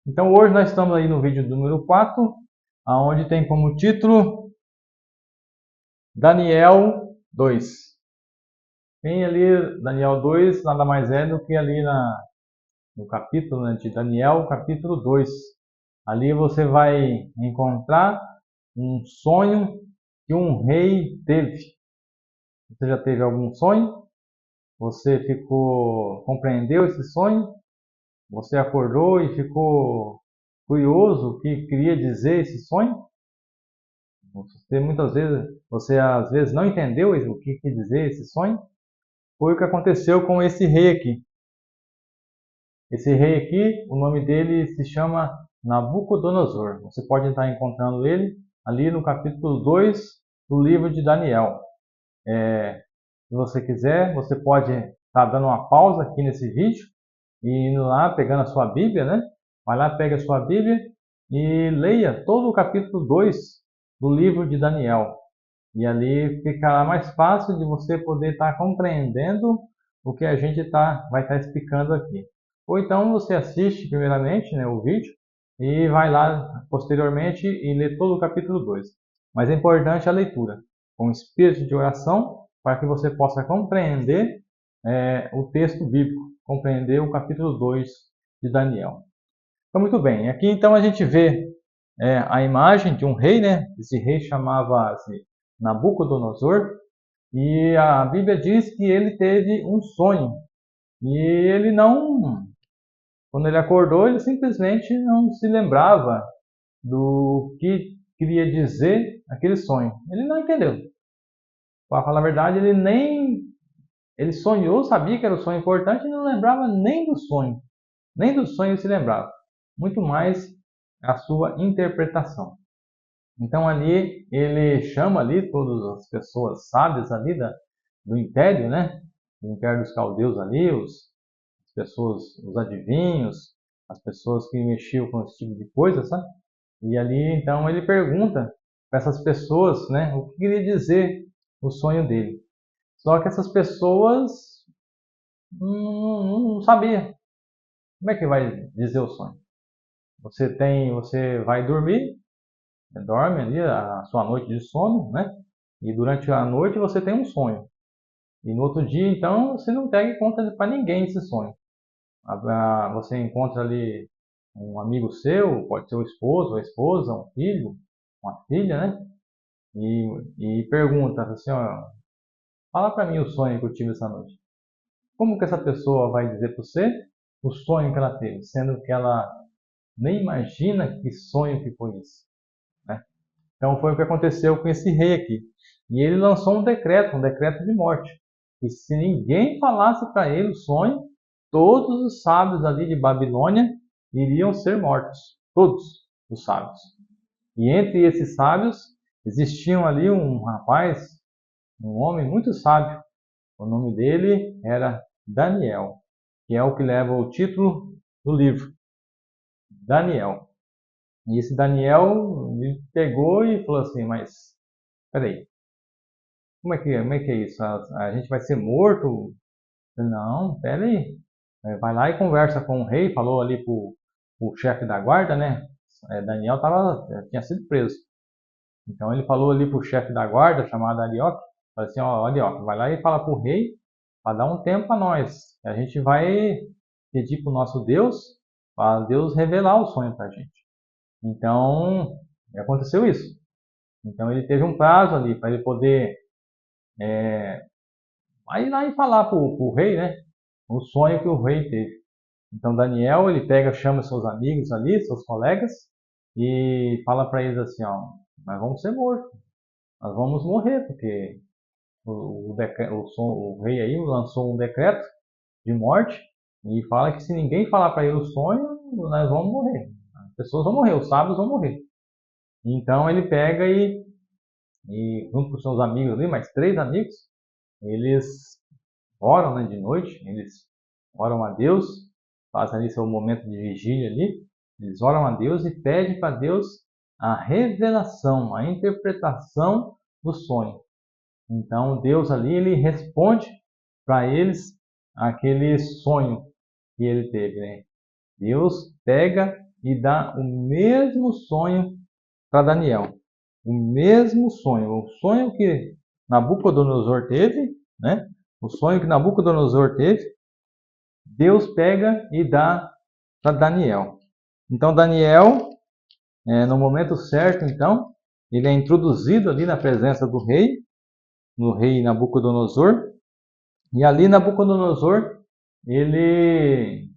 Então hoje nós estamos aí no vídeo número 4, onde tem como título Daniel 2. Tem ali Daniel 2, nada mais é do que ali no capítulo, né, de Daniel, capítulo 2. Ali você vai encontrar um sonho que um rei teve. Você já teve algum sonho? Você compreendeu esse sonho? Você acordou e ficou curioso o que queria dizer esse sonho? Você às vezes não entendeu o que quer dizer esse sonho? Foi o que aconteceu com esse rei aqui. Esse rei aqui, o nome dele se chama Nabucodonosor. Você pode estar encontrando ele ali no capítulo 2 do livro de Daniel. Se você quiser, você pode estar dando uma pausa aqui nesse vídeo e indo lá, pegando a sua Bíblia, né? Vai lá, pega a sua Bíblia e leia todo o capítulo 2 do livro de Daniel. E ali ficará mais fácil de você poder estar compreendendo o que a gente vai estar explicando aqui. Ou então você assiste primeiramente, né, o vídeo e vai lá posteriormente e lê todo o capítulo 2. Mas é importante a leitura, com espírito de oração, para que você possa compreender o texto bíblico, compreender o capítulo 2 de Daniel. Então, muito bem. Aqui então a gente vê a imagem de um rei, né? Esse rei chamava-se Nabucodonosor, e a Bíblia diz que ele teve um sonho. E ele não, quando ele acordou, ele simplesmente não se lembrava do que queria dizer aquele sonho. Ele não entendeu. Para falar a verdade, ele sonhou, sabia que era um sonho importante e não lembrava nem do sonho. Nem do sonho ele se lembrava. Muito mais a sua interpretação. Então ali ele chama ali todas as pessoas sábias ali do Império, né? Do Império dos Caldeus ali, as pessoas, os adivinhos, as pessoas que mexiam com esse tipo de coisa, sabe? E ali então ele pergunta para essas pessoas, né, o que queria dizer o sonho dele. Só que essas pessoas não sabiam. Como é que vai dizer o sonho? Você vai dormir, dorme ali a sua noite de sono, né? E durante a noite você tem um sonho. E no outro dia, então, você não pega e conta para ninguém esse sonho. Você encontra ali um amigo seu, pode ser o esposo, a esposa, um filho, uma filha, né? E pergunta assim, ó, fala para mim o sonho que eu tive essa noite. Como que essa pessoa vai dizer para você o sonho que ela teve, sendo que ela nem imagina que sonho que foi isso, né? Então foi o que aconteceu com esse rei aqui. E ele lançou um decreto de morte. E se ninguém falasse para ele o sonho, todos os sábios ali de Babilônia iriam ser mortos. Todos os sábios. E entre esses sábios existiam ali um rapaz, um homem muito sábio. O nome dele era Daniel, que é o que leva o título do livro. Daniel. E esse Daniel ele pegou e falou assim, mas peraí, como é que é isso? A gente vai ser morto? Não, peraí. Vai lá e conversa com o rei, falou ali o chefe da guarda, né? Daniel tinha sido preso. Então ele falou ali pro chefe da guarda, chamado Arioque, falou assim, ó, Arioque, vai lá e fala pro rei para dar um tempo para nós. A gente vai pedir pro nosso Deus, para Deus revelar o sonho para a gente. Então, aconteceu isso. Então ele teve um prazo ali para ele poder ir lá e falar para o rei, né? O sonho que o rei teve. Então Daniel ele chama seus amigos ali, seus colegas e fala para eles assim, ó, nós vamos ser mortos, nós vamos morrer porque o rei aí lançou um decreto de morte e fala que se ninguém falar para ele o sonho, nós vamos morrer. As pessoas vão morrer, os sábios vão morrer. Então ele pega e junto com os seus amigos ali, mais 3 amigos, eles oram, né, de noite, eles oram a Deus, fazem ali seu momento de vigília ali, eles oram a Deus e pedem para Deus a revelação, a interpretação do sonho. Então Deus ali ele responde para eles aquele sonho que ele teve, né? Deus pega e dá o mesmo sonho para Daniel. O mesmo sonho. O sonho que Nabucodonosor teve, né? O sonho que Nabucodonosor teve, Deus pega e dá para Daniel. Então Daniel, no momento certo, então, ele é introduzido ali na presença do rei, no rei Nabucodonosor. E ali Nabucodonosor, ele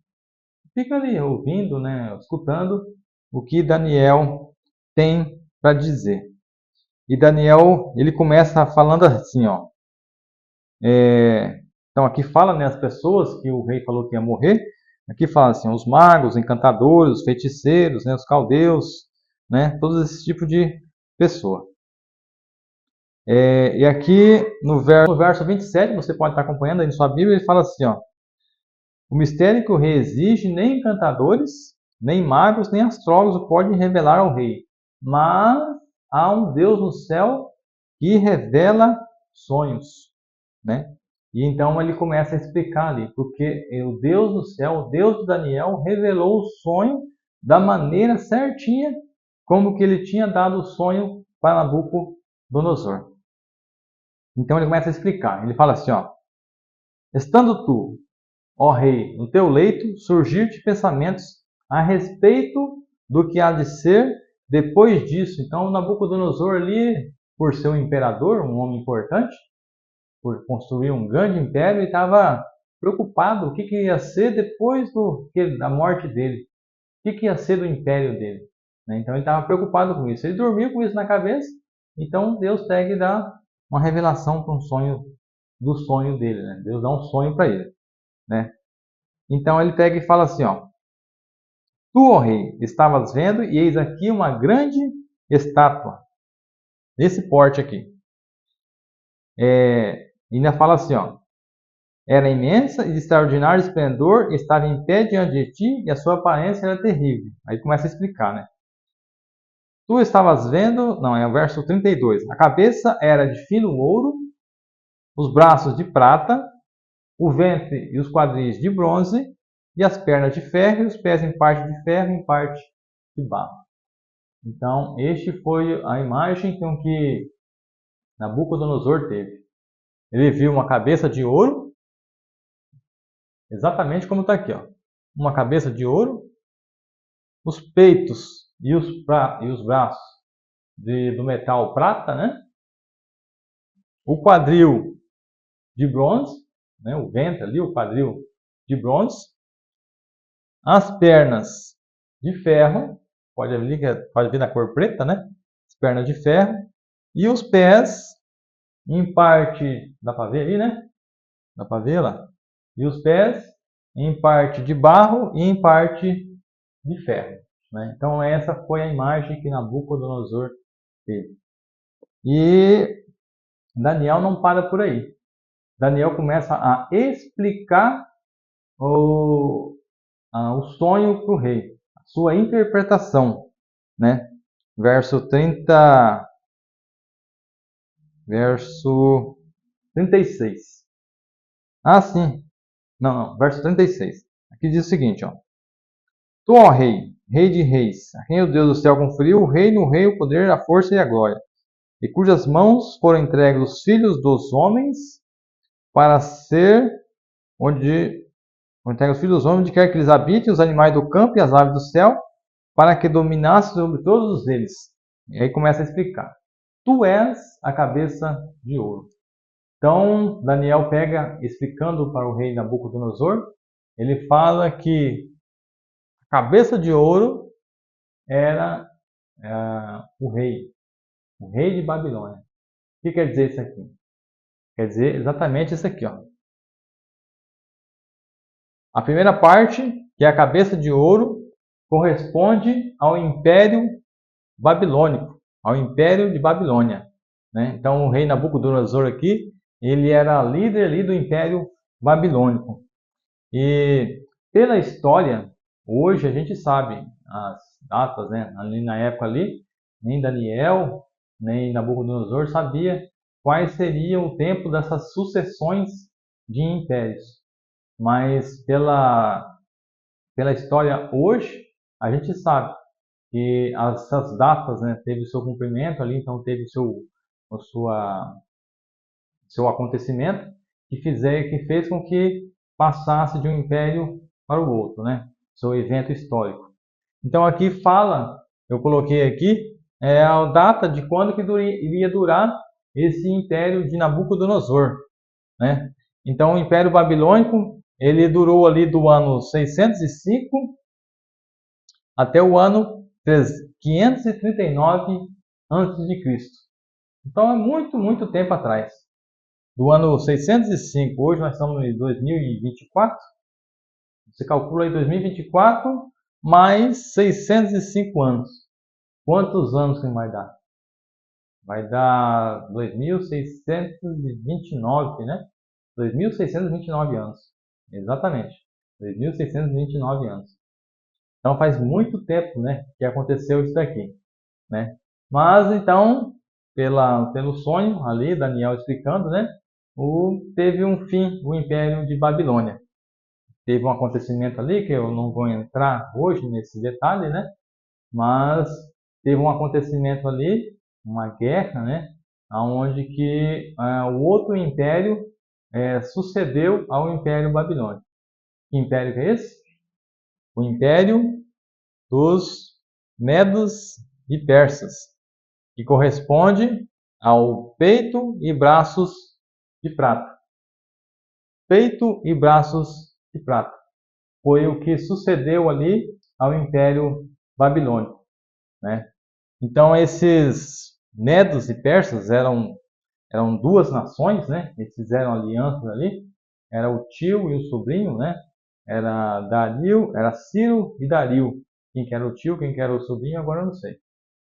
fica ali ouvindo, né, escutando o que Daniel tem para dizer. E Daniel, ele começa falando assim, ó. Então aqui fala, né, as pessoas que o rei falou que ia morrer. Aqui fala assim, os magos, encantadores, os feiticeiros, né, os caldeus, né, todos esse tipo de pessoa. E aqui no verso 27, você pode estar acompanhando aí na sua Bíblia, ele fala assim, ó. O mistério que o rei exige, nem encantadores, nem magos, nem astrólogos podem revelar ao rei. Mas há um Deus no céu que revela sonhos, né? E então ele começa a explicar ali, porque o Deus do céu, o Deus de Daniel, revelou o sonho da maneira certinha, como que ele tinha dado o sonho para Nabucodonosor. Então ele começa a explicar. Ele fala assim, ó: estando tu, ó rei, no teu leito, surgir-te pensamentos a respeito do que há de ser depois disso. Então Nabucodonosor ali, por ser um imperador, um homem importante, por construir um grande império, e estava preocupado o que ia ser depois da morte dele, o que ia ser do império dele. Então ele estava preocupado com isso, ele dormiu com isso na cabeça. Então Deus pega e dá uma revelação para um sonho, do sonho dele, né? Deus dá um sonho para ele, né? Então ele pega e fala assim, ó: tu, ó rei, estavas vendo, e eis aqui uma grande estátua, desse porte aqui. Ainda fala assim, ó: era imensa e de extraordinário esplendor, estava em pé diante de ti, e a sua aparência era terrível. Aí começa a explicar, né? Tu estavas vendo, não, é o verso 32. A cabeça era de fino ouro, os braços de prata, o ventre e os quadris de bronze, e as pernas de ferro, e os pés em parte de ferro e em parte de barro. Então, este foi a imagem que Nabucodonosor teve. Ele viu uma cabeça de ouro, exatamente como está aqui, ó. Uma cabeça de ouro, os peitos e os braços do metal prata, né? O quadril de bronze, né? O ventre ali, o quadril de bronze, as pernas de ferro, pode ver na cor preta, né? As pernas de ferro, e os pés, em parte, dá para ver ali, né? Dá para ver lá? E os pés, em parte de barro e em parte de ferro, né? Então essa foi a imagem que Nabucodonosor teve. E Daniel não para por aí. Daniel começa a explicar o sonho para o rei, a sua interpretação, né? Verso 30, verso 36. Ah, sim. Não, verso 36. Aqui diz o seguinte, ó: tu, ó rei, rei de reis, a quem o Deus do céu conferiu o reino, o rei, o poder, a força e a glória, e cujas mãos foram entregues os filhos dos homens para ser onde entrega os filhos dos homens, onde quer que eles habitem, os animais do campo e as aves do céu, para que dominasse sobre todos eles. E aí começa a explicar. Tu és a cabeça de ouro. Então, Daniel pega, explicando para o rei Nabucodonosor, ele fala que a cabeça de ouro era o rei de Babilônia. O que quer dizer isso aqui? Quer dizer exatamente isso aqui, ó. A primeira parte, que é a cabeça de ouro, corresponde ao Império Babilônico, ao Império de Babilônia, né? Então, o rei Nabucodonosor aqui, ele era líder ali do Império Babilônico. E pela história, hoje a gente sabe as datas, né? Ali na época ali, nem Daniel, nem Nabucodonosor sabia quais seriam o tempo dessas sucessões de impérios. Mas pela história hoje, a gente sabe que essas datas, né, teve seu cumprimento ali, então teve seu acontecimento que fez com que passasse de um império para o outro, né? Seu evento histórico. Então aqui fala, eu coloquei aqui a data de quando que iria durar esse império de Nabucodonosor, né? Então o Império Babilônico ele durou ali do ano 605 até o ano 539 a.C. Então é muito, muito tempo atrás. Do ano 605, hoje nós estamos em 2024. Você calcula aí 2024 mais 605 anos. Quantos anos que vai dar? Vai dar 2.629, né? 2.629 anos. Exatamente. 2.629 anos. Então faz muito tempo, né, que aconteceu isso daqui, né? Mas então, pelo sonho ali, Daniel explicando, né, teve um fim o Império de Babilônia. Teve um acontecimento ali que eu não vou entrar hoje nesse detalhe, né? Mas teve um acontecimento ali, uma guerra, né? Onde que o outro império sucedeu ao Império Babilônico. Que império que é esse? O Império dos Medos e Persas, que corresponde ao peito e braços de prata. Peito e braços de prata. Foi o que sucedeu ali ao Império Babilônico, né? Então esses Medos e Persas eram duas nações, né? Eles fizeram alianças ali. Era o tio e o sobrinho, né? Era Ciro e Dario. Quem que era o tio, quem que era o sobrinho, agora eu não sei.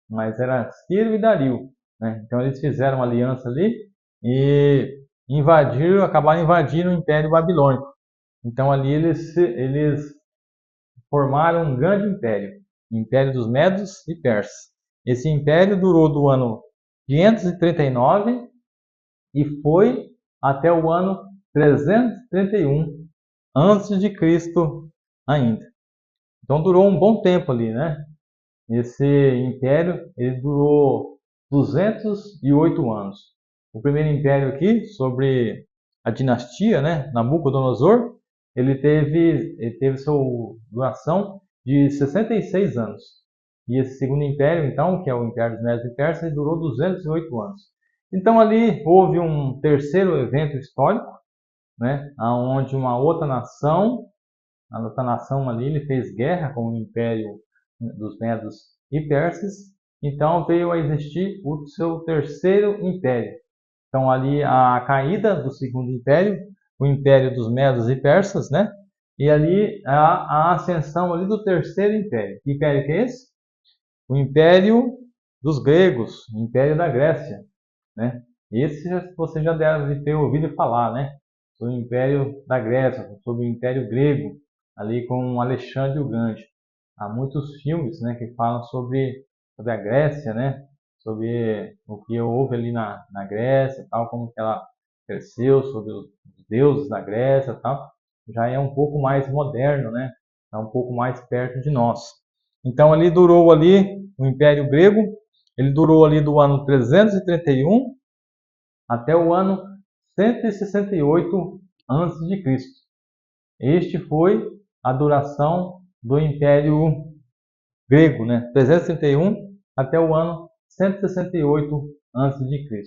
Mas era Ciro e Dario, né? Então eles fizeram uma aliança ali e acabaram invadindo o Império Babilônico. Então ali eles formaram um grande império, o Império dos Medos e Persas. Esse império durou do ano 539 e foi até o ano 331 antes de Cristo ainda. Então durou um bom tempo ali, né? Esse império ele durou 208 anos. O primeiro império aqui, sobre a dinastia, né, Nabucodonosor, ele teve sua duração de 66 anos. E esse segundo império, então, que é o Império dos Medos e Persas, ele durou 208 anos. Então ali houve um terceiro evento histórico, né, onde uma outra nação, a outra nação ali, ele fez guerra com o Império dos Medos e Persas. Então veio a existir o seu terceiro império. Então ali a caída do segundo império, o Império dos Medos e Persas, né? E ali a ascensão ali do terceiro império. Que império que é esse? O Império dos Gregos, o Império da Grécia, né? Esse você já deve ter ouvido falar, né? Sobre o Império da Grécia, sobre o Império Grego, ali com Alexandre o Grande. Há muitos filmes, né, que falam sobre a Grécia, né? Sobre o que houve ali na Grécia, tal, como que ela cresceu, sobre os deuses da Grécia, tal. Já é um pouco mais moderno, né? É um pouco mais perto de nós. Então ali durou ali o Império Grego, ele durou ali do ano 331 até o ano 168 a.C. Este foi a duração do Império Grego, né? 331 até o ano 168 a.C.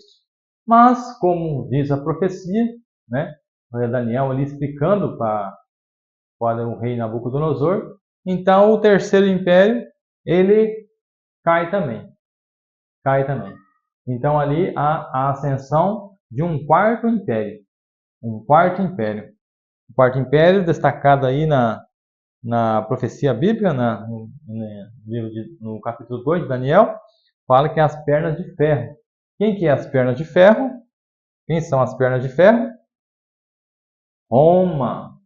Mas, como diz a profecia, né? Daniel ali explicando para o rei Nabucodonosor, então o terceiro império ele cai também, Então ali há a ascensão de um quarto império, um quarto império, destacado aí na profecia bíblica, no capítulo 2 de Daniel, fala que é as pernas de ferro. Quem que é as pernas de ferro? Quem são as pernas de ferro? Roma,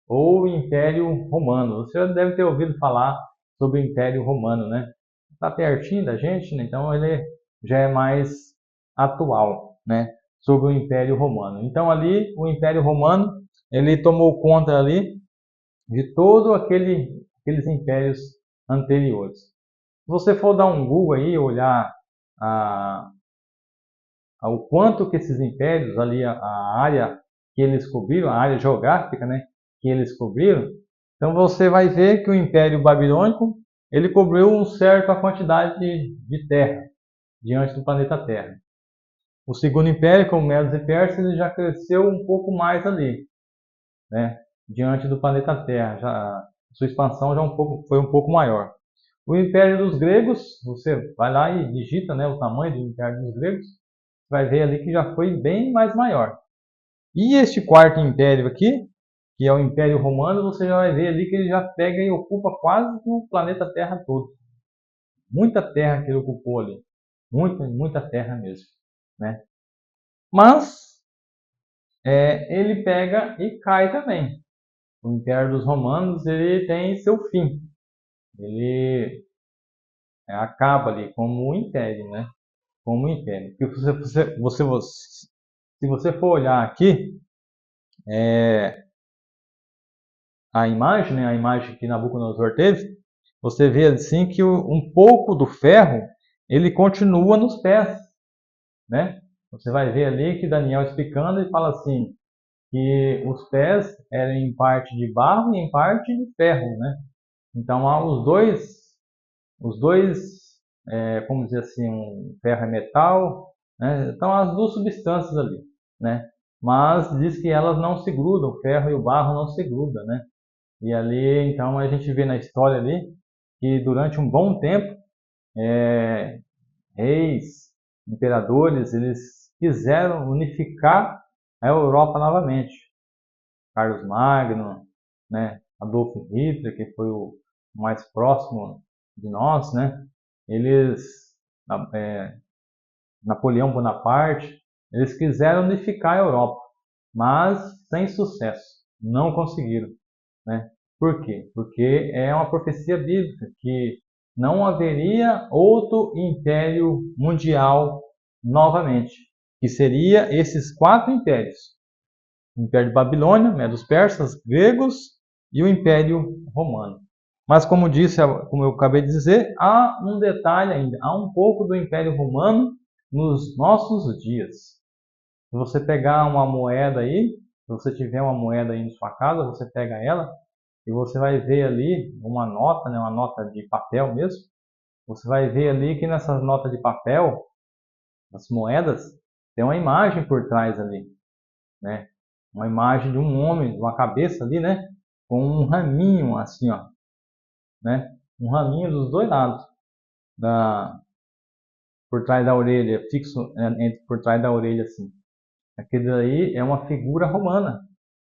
ou Império Romano. Você já deve ter ouvido falar sobre o Império Romano, né? Está pertinho da gente, né? Então ele já é mais atual, né? Sobre o Império Romano. Então ali o Império Romano ele tomou conta ali de todo aqueles impérios anteriores. Se você for dar um Google aí, olhar o quanto que esses impérios ali, a área que eles cobriram, a área geográfica, né, que eles cobriram, então você vai ver que o Império Babilônico ele cobriu uma certa quantidade de terra diante do planeta Terra. O segundo império, como Medos e Persas, ele já cresceu um pouco mais ali, né, diante do planeta Terra. Já, sua expansão já foi um pouco maior. O Império dos Gregos, você vai lá e digita, né, o tamanho do Império dos Gregos, vai ver ali que já foi bem mais maior. E este quarto império aqui, que é o Império Romano, você já vai ver ali que ele já pega e ocupa quase o planeta Terra todo. Muita terra que ele ocupou ali. Muita terra mesmo, né? Mas ele pega e cai também. O Império dos Romanos ele tem seu fim. Ele acaba ali como um império, né? Como um império. Se você for olhar aqui, a imagem, né? A imagem que Nabucodonosor teve, você vê assim que um pouco do ferro ele continua nos pés, né? Você vai ver ali que Daniel explicando e fala assim que os pés eram em parte de barro e em parte de ferro, né? Então há os dois, como dizer assim, um ferro é metal, né? Então as duas substâncias ali, né? Mas diz que elas não se grudam, o ferro e o barro não se grudam, né? E ali, então a gente vê na história ali que durante um bom tempo reis, imperadores, eles quiseram unificar a Europa novamente. Carlos Magno, né? Adolf Hitler, que foi o mais próximo de nós, né? Eles, Napoleão Bonaparte, eles quiseram unificar a Europa, mas sem sucesso, não conseguiram, né? Por quê? Porque é uma profecia bíblica que não haveria outro império mundial novamente, que seria esses quatro impérios: o Império de Babilônia, né, dos persas, gregos e o Império Romano. Mas como disse, como eu acabei de dizer, há um detalhe ainda, há um pouco do Império Romano nos nossos dias. Se você pegar uma moeda aí, se você tiver uma moeda aí na sua casa, você pega ela e você vai ver ali uma nota, né, uma nota de papel mesmo. Você vai ver ali que nessas notas de papel, as moedas, tem uma imagem por trás ali, né? Uma imagem de um homem, de uma cabeça ali, né? Com um raminho assim, ó, né? Um raminho dos dois lados, por trás da orelha, fixo por trás da orelha assim. Aquele aí é uma figura romana.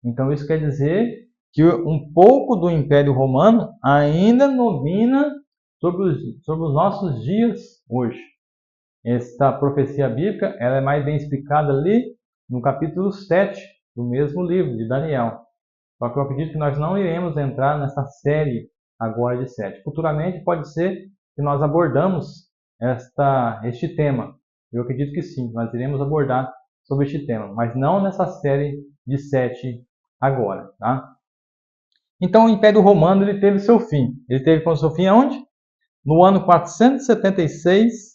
Então isso quer dizer que um pouco do Império Romano ainda domina sobre os nossos dias hoje. Esta profecia bíblica ela é mais bem explicada ali no capítulo 7 do mesmo livro de Daniel. Só que eu acredito que nós não iremos entrar nessa série agora de 7. Futuramente pode ser que nós abordamos este tema. Eu acredito que sim, nós iremos abordar sobre este tema, mas não nessa série de 7 agora, tá? Então o Império Romano ele teve seu fim. Ele teve como seu fim aonde? No ano 476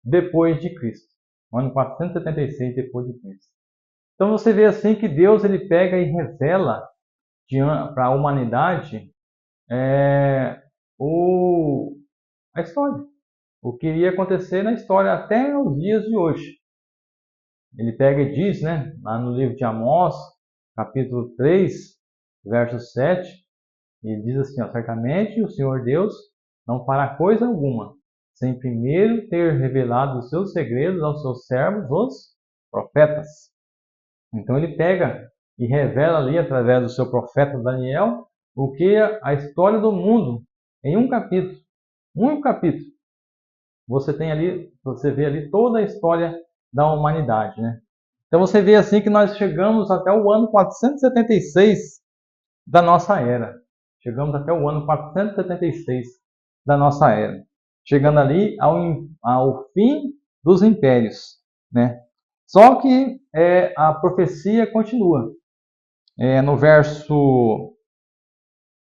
depois de Cristo. No ano 476 depois de Cristo. Então você vê assim que Deus ele pega e revela para a humanidade a história. O que iria acontecer na história até os dias de hoje. Ele pega e diz, né, lá no livro de Amós, capítulo 3, verso 7, ele diz assim, ó, certamente o Senhor Deus não fará coisa alguma, sem primeiro ter revelado os seus segredos aos seus servos, os profetas. Então ele pega e revela ali, através do seu profeta Daniel, o que é a história do mundo, em um capítulo. Um capítulo. Você vê ali toda a história da humanidade, né? Então você vê assim que nós chegamos até o ano 476 da nossa era. Chegamos até o ano 476 da nossa era. Chegando ali ao fim dos impérios, né? Só que a profecia continua. No verso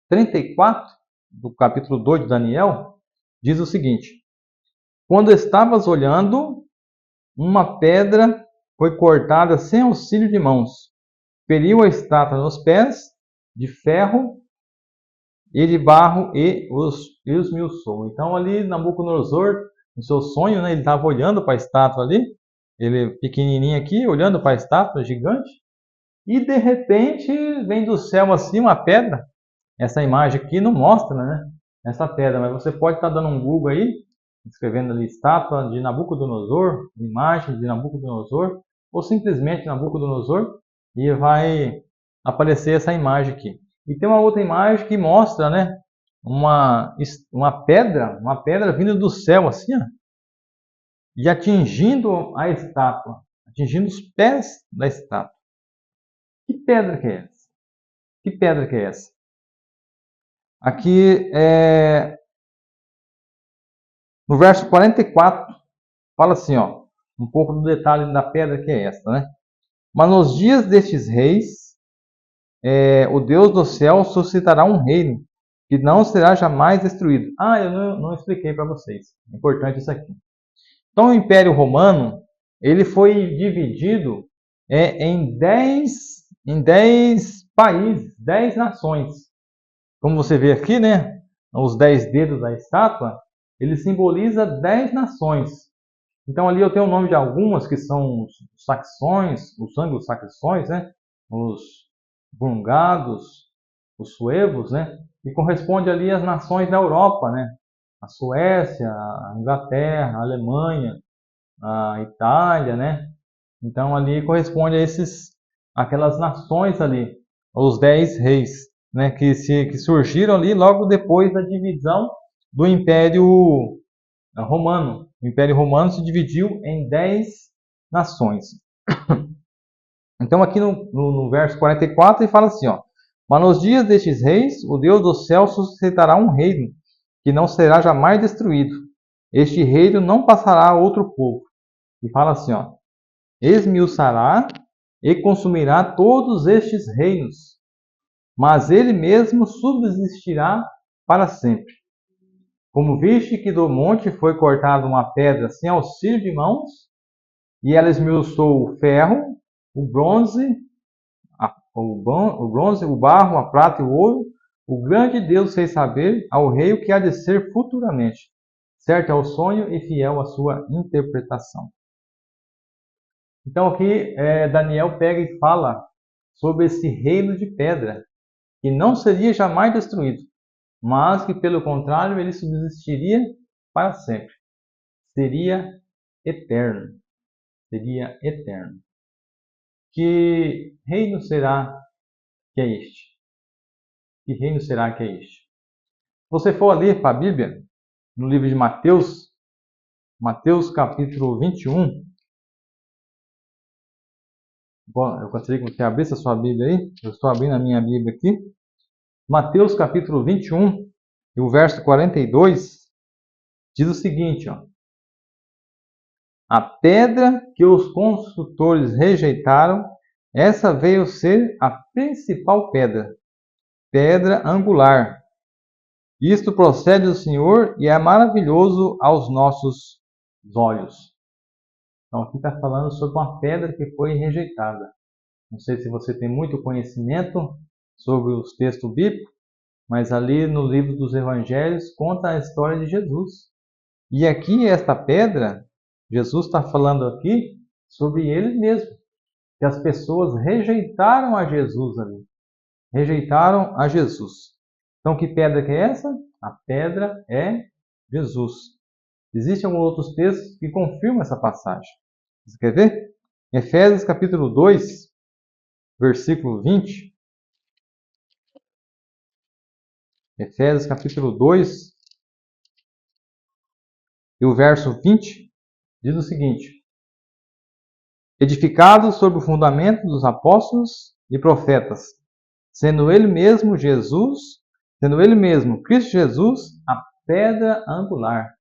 34 do capítulo 2 de Daniel, diz o seguinte: quando estavas olhando, uma pedra foi cortada sem auxílio de mãos, feriu a estátua nos pés, de ferro e de barro, e os esmiuçou. Então ali Nabucodonosor, no seu sonho, né, ele estava olhando para a estátua ali, ele pequenininho aqui, olhando para a estátua gigante, e de repente vem do céu assim uma pedra. Essa imagem aqui não mostra, né, essa pedra, mas você pode estar dando um Google aí, escrevendo ali estátua de Nabucodonosor, imagem de Nabucodonosor, ou simplesmente Nabucodonosor, e vai aparecer essa imagem aqui. E tem uma outra imagem que mostra, né, uma pedra vindo do céu assim, ó, e atingindo a estátua, atingindo os pés da estátua. Que pedra que é essa? Que pedra que é essa? Aqui no verso 44 fala assim, ó, um pouco do detalhe da pedra que é esta, né? Mas nos dias destes reis, o Deus do céu suscitará um reino que não será jamais destruído. Eu não expliquei para vocês. É importante isso aqui. Então, o Império Romano, ele foi dividido em 10 países, 10 nações. Como você vê aqui, né? Os 10 dedos da estátua, ele simboliza 10 nações. Então ali eu tenho o nome de algumas que são os saxões, os anglo-saxões, né? Os burungados, os suevos, né? E corresponde ali às nações da Europa, né? A Suécia, a Inglaterra, a Alemanha, a Itália, né? Então ali corresponde a aquelas nações ali, os 10 reis, né? Que surgiram ali logo depois da divisão do Império Romano. O Império Romano se dividiu em 10 nações. Então aqui no verso 44 ele fala assim, ó: mas nos dias destes reis, o Deus do céu suscitará um reino, que não será jamais destruído. Este reino não passará a outro povo. E fala assim, ó: esmiuçará e consumirá todos estes reinos, mas ele mesmo subsistirá para sempre. Como viste que do monte foi cortada uma pedra sem auxílio de mãos, e ela esmiuçou o ferro, o bronze, o barro, a prata e o ouro, o grande Deus fez saber ao rei o que há de ser futuramente. Certo é o sonho e fiel a sua interpretação. Então aqui Daniel pega e fala sobre esse reino de pedra, que não seria jamais destruído, mas que pelo contrário ele subsistiria para sempre. Seria eterno. Seria eterno. Que reino será que é este? Que reino será que é este? Se você for ali para a Bíblia, no livro de Mateus, Mateus capítulo 21, bom, eu gostaria que você abrisse a sua Bíblia aí, eu estou abrindo a minha Bíblia aqui. Mateus capítulo 21, e o verso 42, diz o seguinte, ó: a pedra que os construtores rejeitaram, essa veio ser a principal pedra, pedra angular. Isto procede do Senhor e é maravilhoso aos nossos olhos. Então aqui está falando sobre uma pedra que foi rejeitada. Não sei se você tem muito conhecimento sobre os textos bíblicos, mas ali no livro dos Evangelhos conta a história de Jesus. E aqui esta pedra, Jesus está falando aqui sobre ele mesmo, que as pessoas rejeitaram a Jesus ali. Rejeitaram a Jesus. Então que pedra que é essa? A pedra é Jesus. Existem alguns outros textos que confirmam essa passagem. Você quer ver? Efésios capítulo 2, versículo 20. Efésios capítulo 2 e o verso 20 diz o seguinte: edificados sobre o fundamento dos apóstolos e profetas, sendo ele mesmo Cristo Jesus, a pedra angular.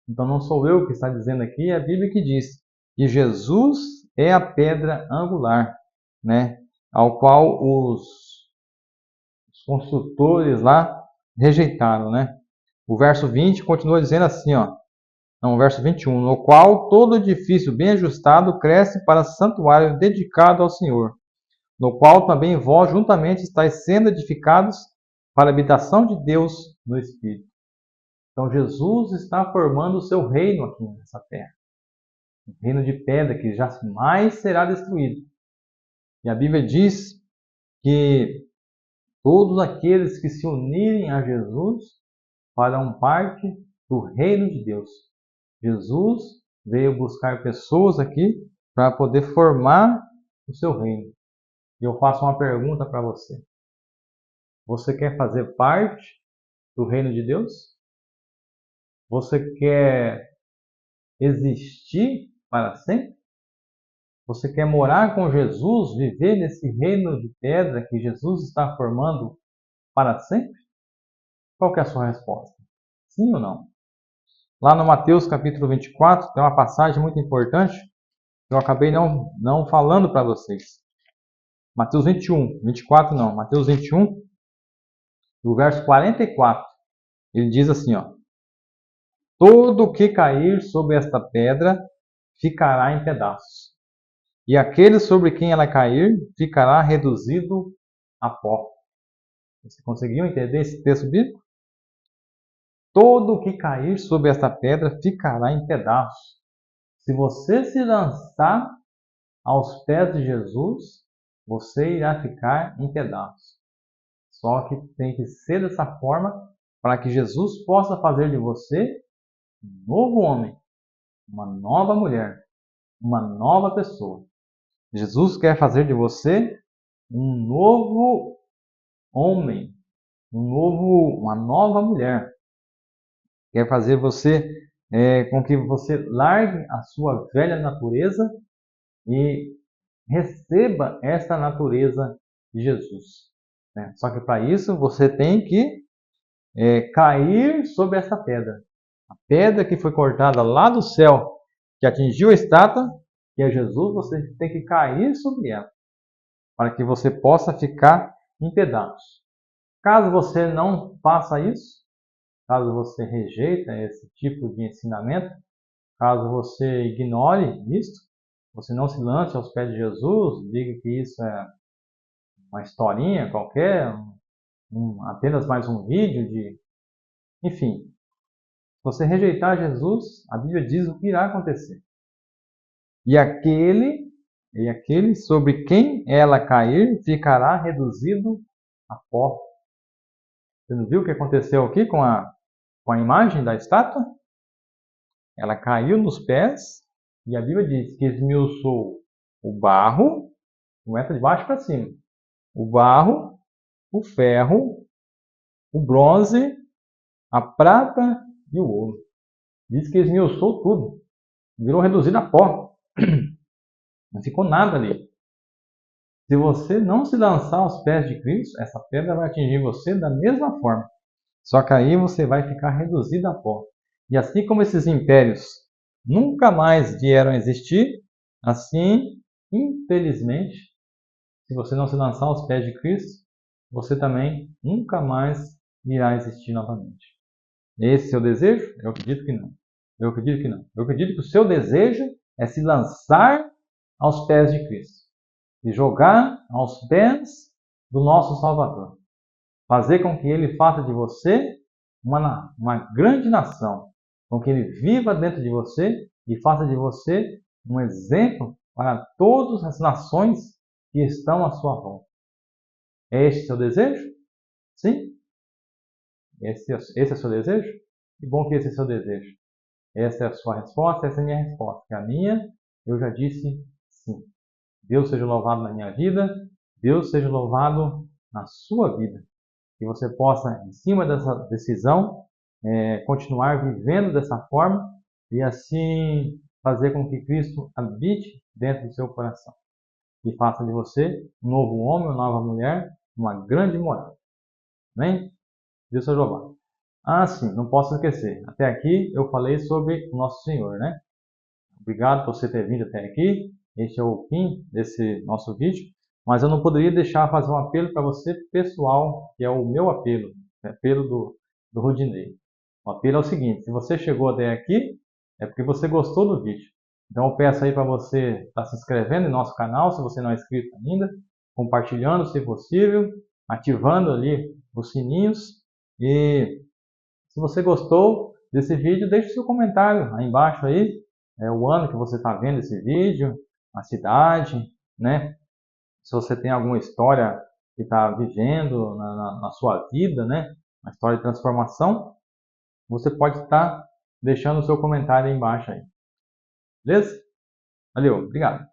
Então não sou eu que está dizendo aqui, é a Bíblia que diz que Jesus é a pedra angular, né? Ao qual os construtores lá rejeitaram, né? O verso 20 continua dizendo assim, ó. Não, o verso 21. No qual todo edifício bem ajustado cresce para santuário dedicado ao Senhor, no qual também vós juntamente estáis sendo edificados para a habitação de Deus no Espírito. Então Jesus está formando o seu reino aqui nessa terra. Um reino de pedra que jamais será destruído. E a Bíblia diz que todos aqueles que se unirem a Jesus farão parte do reino de Deus. Jesus veio buscar pessoas aqui para poder formar o seu reino. E eu faço uma pergunta para você. Você quer fazer parte do reino de Deus? Você quer existir para sempre? Você quer morar com Jesus, viver nesse reino de pedra que Jesus está formando para sempre? Qual que é a sua resposta? Sim ou não? Lá no Mateus capítulo 24 tem uma passagem muito importante que eu acabei não falando para vocês. Mateus 21, 24 não, Mateus 21, no verso 44, ele diz assim, ó: todo que cair sobre esta pedra ficará em pedaços, e aquele sobre quem ela cair ficará reduzido a pó. Você conseguiu entender esse texto bíblico? Todo que cair sobre esta pedra ficará em pedaços. Se você se lançar aos pés de Jesus, você irá ficar em pedaços. Só que tem que ser dessa forma para que Jesus possa fazer de você um novo homem, uma nova mulher, uma nova pessoa. Jesus quer fazer de você um novo homem, uma nova mulher. Quer fazer você com que você largue a sua velha natureza e receba essa natureza de Jesus. Né? Só que para isso você tem que cair sobre essa pedra. A pedra que foi cortada lá do céu, que atingiu a estátua, que é Jesus, você tem que cair sobre ela, para que você possa ficar em pedaços. Caso você não faça isso, caso você rejeita esse tipo de ensinamento, caso você ignore isso, você não se lance aos pés de Jesus, diga que isso é uma historinha qualquer, apenas mais um vídeo de... Enfim, se você rejeitar Jesus, a Bíblia diz o que irá acontecer. E aquele sobre quem ela cair ficará reduzido a pó. Você não viu o que aconteceu aqui com a imagem da estátua? Ela caiu nos pés e a Bíblia diz que esmiuçou o barro, não entra de baixo para cima, o barro, o ferro, o bronze, a prata e o ouro. Diz que esmiuçou tudo, virou reduzido a pó. Não ficou nada ali. Se você não se lançar aos pés de Cristo, essa pedra vai atingir você da mesma forma. Só que aí você vai ficar reduzido a pó. E assim como esses impérios nunca mais vieram a existir, assim, infelizmente, se você não se lançar aos pés de Cristo, você também nunca mais irá existir novamente. Esse é o seu desejo? Eu acredito que não. Eu acredito que não. Eu acredito que o seu desejo é se lançar aos pés de Cristo e jogar aos pés do nosso Salvador. Fazer com que Ele faça de você uma grande nação, com que Ele viva dentro de você e faça de você um exemplo para todas as nações que estão à sua volta. É este seu desejo? Sim? Esse é o seu desejo? Que bom que esse é o seu desejo. Essa é a sua resposta, essa é a minha resposta. E a minha, eu já disse sim. Deus seja louvado na minha vida, Deus seja louvado na sua vida. Que você possa, em cima dessa decisão, continuar vivendo dessa forma e assim fazer com que Cristo habite dentro do seu coração. E faça de você um novo homem, uma nova mulher, uma grande morada. Amém? Deus seja louvado. Ah, sim, não posso esquecer. Até aqui eu falei sobre o nosso Senhor, né? Obrigado por você ter vindo até aqui. Este é o fim desse nosso vídeo. Mas eu não poderia deixar de fazer um apelo para você pessoal, que é o meu apelo. É apelo do Rudinei. O apelo é o seguinte: se você chegou até aqui, é porque você gostou do vídeo. Então eu peço aí para você estar se inscrevendo em nosso canal, se você não é inscrito ainda, compartilhando se possível, ativando ali os sininhos. E se você gostou desse vídeo, deixe seu comentário aí embaixo aí, o ano que você está vendo esse vídeo, a cidade, né? Se você tem alguma história que está vivendo na sua vida, né? Uma história de transformação, você pode estar deixando o seu comentário aí embaixo aí. Beleza? Valeu, obrigado.